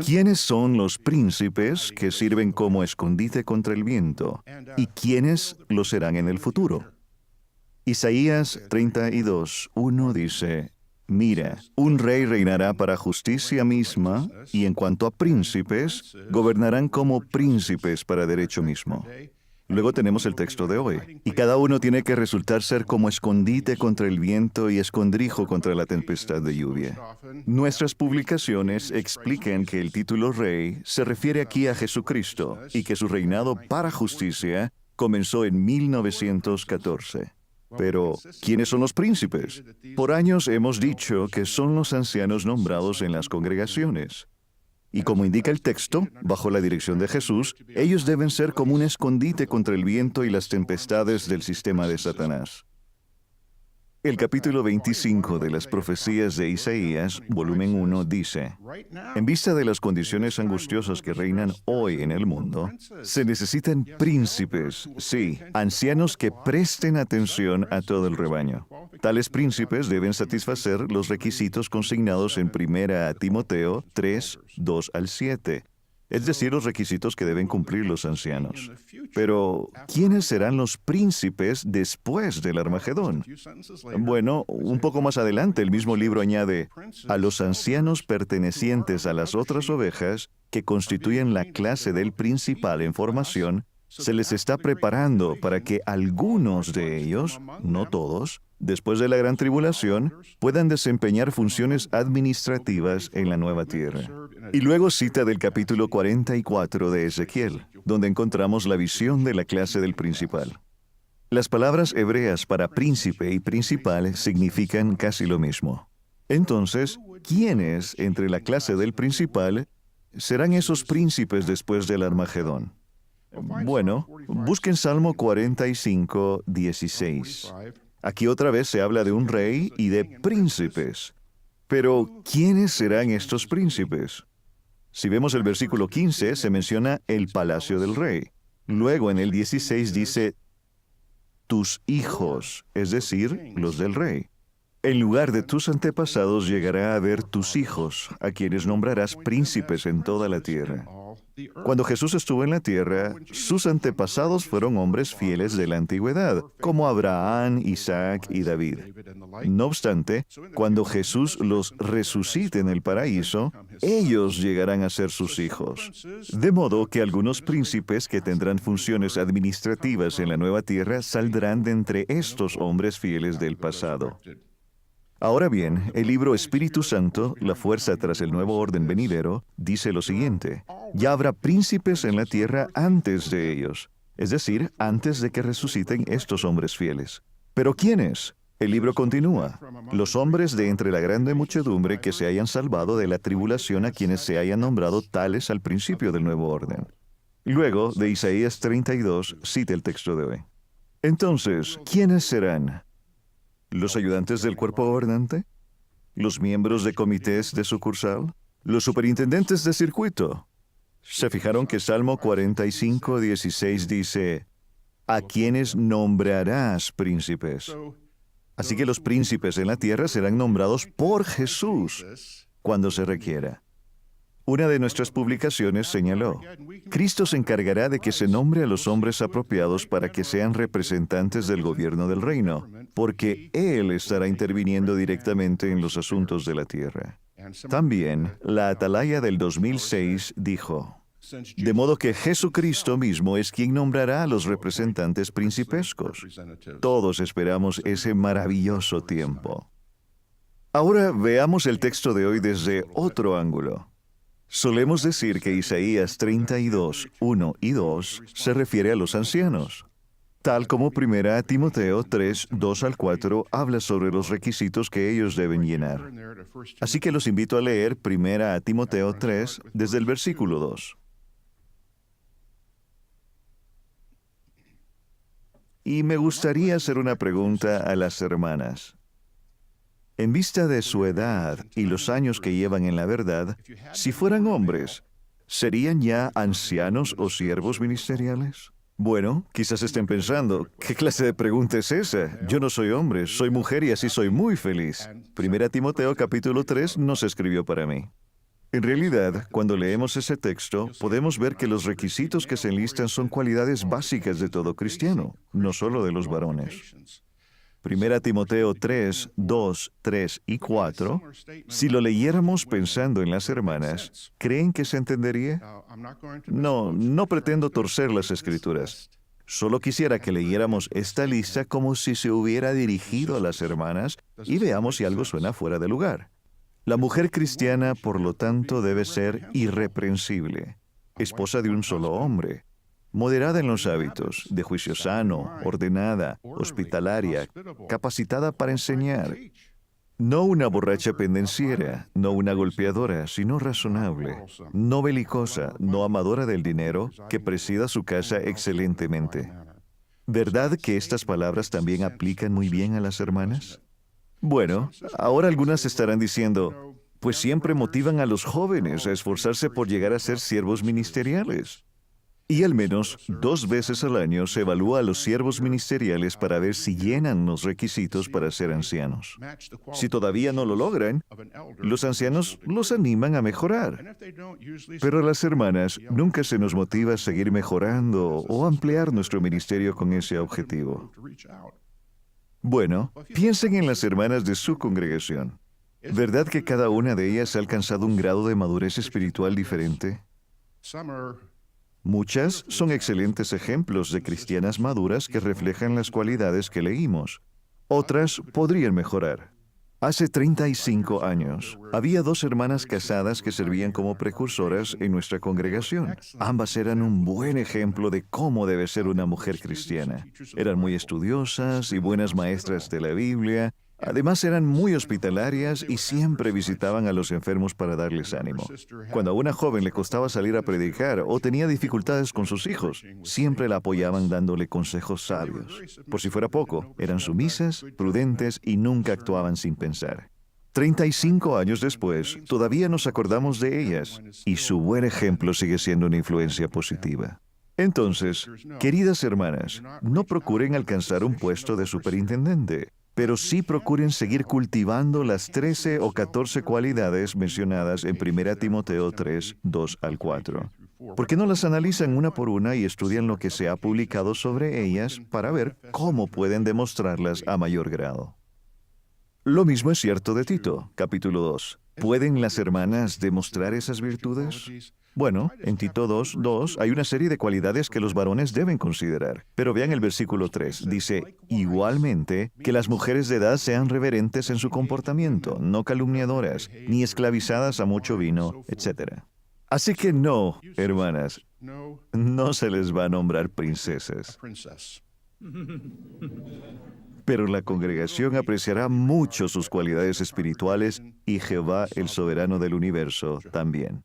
¿Quiénes son los príncipes que sirven como escondite contra el viento? ¿Y quiénes lo serán en el futuro? Isaías 32:1 dice: Mira, un rey reinará para justicia misma, y en cuanto a príncipes, gobernarán como príncipes para derecho mismo. Luego tenemos el texto de hoy, y cada uno tiene que resultar ser como escondite contra el viento y escondrijo contra la tempestad de lluvia. Nuestras publicaciones explican que el título rey se refiere aquí a Jesucristo y que su reinado para justicia comenzó en 1914. Pero, ¿quiénes son los príncipes? Por años hemos dicho que son los ancianos nombrados en las congregaciones. Y como indica el texto, bajo la dirección de Jesús, ellos deben ser como un escondite contra el viento y las tempestades del sistema de Satanás. El capítulo 25 de las profecías de Isaías, volumen 1, dice: En vista de las condiciones angustiosas que reinan hoy en el mundo, se necesitan príncipes, sí, ancianos que presten atención a todo el rebaño. Tales príncipes deben satisfacer los requisitos consignados en 1 Timoteo 3, 2 al 7. Es decir, los requisitos que deben cumplir los ancianos. Pero, ¿quiénes serán los príncipes después del Armagedón? Bueno, un poco más adelante el mismo libro añade: a los ancianos pertenecientes a las otras ovejas, que constituyen la clase del principal en formación, se les está preparando para que algunos de ellos, no todos, después de la gran tribulación, puedan desempeñar funciones administrativas en la nueva tierra. Y luego cita del capítulo 44 de Ezequiel, donde encontramos la visión de la clase del principal. Las palabras hebreas para príncipe y principal significan casi lo mismo. Entonces, ¿quiénes entre la clase del principal serán esos príncipes después del Armagedón? Bueno, busquen Salmo 45, 16. Aquí otra vez se habla de un rey y de príncipes. Pero, ¿quiénes serán estos príncipes? Si vemos el versículo 15, se menciona el palacio del rey. Luego en el 16 dice: tus hijos, es decir, los del rey. En lugar de tus antepasados llegará a haber tus hijos, a quienes nombrarás príncipes en toda la tierra. Cuando Jesús estuvo en la tierra, sus antepasados fueron hombres fieles de la antigüedad, como Abraham, Isaac y David. No obstante, cuando Jesús los resucite en el paraíso, ellos llegarán a ser sus hijos. De modo que algunos príncipes que tendrán funciones administrativas en la nueva tierra saldrán de entre estos hombres fieles del pasado. Ahora bien, el libro Espíritu Santo, la fuerza tras el nuevo orden venidero, dice lo siguiente: ya habrá príncipes en la tierra antes de ellos, es decir, antes de que resuciten estos hombres fieles. ¿Pero quiénes? El libro continúa: los hombres de entre la grande muchedumbre que se hayan salvado de la tribulación, a quienes se hayan nombrado tales al principio del nuevo orden. Luego, de Isaías 32, cita el texto de hoy. Entonces, ¿quiénes serán? ¿Los ayudantes del cuerpo gobernante? ¿Los miembros de comités de sucursal? ¿Los superintendentes de circuito? ¿Se fijaron que Salmo 45, 16 dice: a quienes nombrarás príncipes? Así que los príncipes en la tierra serán nombrados por Jesús cuando se requiera. Una de nuestras publicaciones señaló: Cristo se encargará de que se nombre a los hombres apropiados para que sean representantes del gobierno del reino, porque Él estará interviniendo directamente en los asuntos de la tierra. También, la atalaya del 2006 dijo: de modo que Jesucristo mismo es quien nombrará a los representantes principescos. Todos esperamos ese maravilloso tiempo. Ahora veamos el texto de hoy desde otro ángulo. Solemos decir que Isaías 32, 1 y 2 se refiere a los ancianos, tal como 1 Timoteo 3, 2 al 4 habla sobre los requisitos que ellos deben llenar. Así que los invito a leer 1 Timoteo 3 desde el versículo 2. Y me gustaría hacer una pregunta a las hermanas. En vista de su edad y los años que llevan en la verdad, si fueran hombres, ¿serían ya ancianos o siervos ministeriales? Bueno, quizás estén pensando, ¿qué clase de pregunta es esa? Yo no soy hombre, soy mujer y así soy muy feliz. 1 Timoteo capítulo 3 no se escribió para mí. En realidad, cuando leemos ese texto, podemos ver que los requisitos que se enlistan son cualidades básicas de todo cristiano, no solo de los varones. Primera Timoteo 3, 2, 3 y 4, si lo leyéramos pensando en las hermanas, ¿creen que se entendería? No pretendo torcer las Escrituras. Solo quisiera que leyéramos esta lista como si se hubiera dirigido a las hermanas y veamos si algo suena fuera de lugar. La mujer cristiana, por lo tanto, debe ser irreprensible, esposa de un solo hombre, moderada en los hábitos, de juicio sano, ordenada, hospitalaria, capacitada para enseñar. No una borracha pendenciera, no una golpeadora, sino razonable, no belicosa, no amadora del dinero, que presida su casa excelentemente. ¿Verdad que estas palabras también aplican muy bien a las hermanas? Bueno, ahora algunas estarán diciendo, pues siempre motivan a los jóvenes a esforzarse por llegar a ser siervos ministeriales. Y al menos 2 veces al año se evalúa a los siervos ministeriales para ver si llenan los requisitos para ser ancianos. Si todavía no lo logran, los ancianos los animan a mejorar. Pero a las hermanas nunca se nos motiva a seguir mejorando o ampliar nuestro ministerio con ese objetivo. Bueno, piensen en las hermanas de su congregación. ¿Verdad que cada una de ellas ha alcanzado un grado de madurez espiritual diferente? Muchas son excelentes ejemplos de cristianas maduras que reflejan las cualidades que leímos. Otras podrían mejorar. Hace 35 años, había 2 hermanas casadas que servían como precursoras en nuestra congregación. Ambas eran un buen ejemplo de cómo debe ser una mujer cristiana. Eran muy estudiosas y buenas maestras de la Biblia. Además, eran muy hospitalarias y siempre visitaban a los enfermos para darles ánimo. Cuando a una joven le costaba salir a predicar o tenía dificultades con sus hijos, siempre la apoyaban dándole consejos sabios. Por si fuera poco, eran sumisas, prudentes y nunca actuaban sin pensar. 35 años después, todavía nos acordamos de ellas y su buen ejemplo sigue siendo una influencia positiva. Entonces, queridas hermanas, no procuren alcanzar un puesto de superintendente, pero sí procuren seguir cultivando las 13 o 14 cualidades mencionadas en 1 Timoteo 3, 2 al 4. ¿Por qué no las analizan una por una y estudian lo que se ha publicado sobre ellas para ver cómo pueden demostrarlas a mayor grado? Lo mismo es cierto de Tito, capítulo 2. ¿Pueden las hermanas demostrar esas virtudes? Bueno, en Tito 2:2 hay una serie de cualidades que los varones deben considerar. Pero vean el versículo 3. Dice, igualmente, que las mujeres de edad sean reverentes en su comportamiento, no calumniadoras, ni esclavizadas a mucho vino, etc. Así que no, hermanas, no se les va a nombrar princesas. Pero la congregación apreciará mucho sus cualidades espirituales y Jehová, el soberano del universo, también.